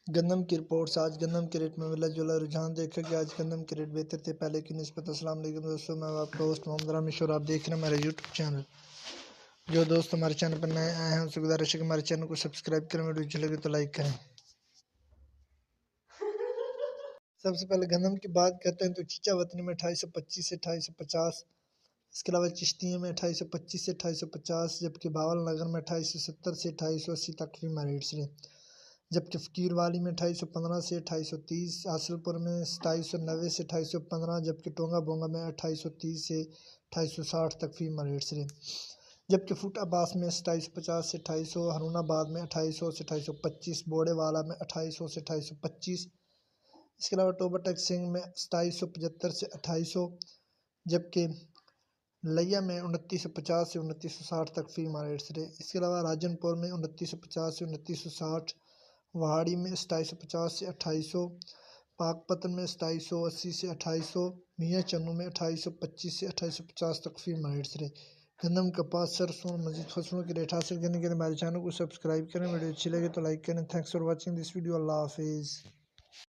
گندم کی رپورٹس۔ آج گندم کے ریٹ میں ملا جلا رجحان دیکھا کہ آج گندم کے ریٹ بہتر تھے پہلے کی نسبت۔ السلام علیکم دوستوں، میں آپ کا ہوسٹ محمد رامش اور آپ دیکھ رہے ہیں ہمارے یوٹیوب چینل۔ جو دوست ہمارے چینل پر نئے آئے ہیں ان سے گزارش ہے کہ ہمارے چینل کو سبسکرائب کریں، ویڈیو اچھی لگے تو لائک کریں۔ سب سے پہلے گندم کی بات کرتے ہیں تو چیچا وطنی میں 2825 سے 2850، اس کے علاوہ چشتیے میں 2825 سے 2850، جبکہ باول نگر میں 2870 سے 2880 تک فیمہ ریٹس رہے، جبکہ فقیر والی میں 2815 سے 2830، حاصل پور میں 2790 سے 2815، جبکہ ٹونگا بونگا میں 2830 سے 2860 تک فیمہ ریٹس رہے، جبکہ فوٹ عباس میں 2750 سے 2800، ہرون آباد میں 2800 سے 2825، بوڑے والا میں 2800 سے 2825، اس کے علاوہ ٹوبہ ٹیک سنگھ میں 2775 سے 2800، جبکہ لیا میں 2950 سے 2960 تک فیمہ ریٹس رہے، اس کے علاوہ راجن پور میں 2950 سے 2960، وہاڑی میں 2750 سے 2800، پاک پتن میں 2780 سے 2800، میاں چنو میں 2825 سے 2850 تک فیمہ ریٹس رہے۔ گندم، کپاس، سرسوں اور مزید فصلوں کے ریٹ حاصل کرنے کے لیے ہمارے چینل کو سبسکرائب کریں، ویڈیو اچھی لگے تو لائک کریں۔ Thanks for watching this video. اللہ حافظ۔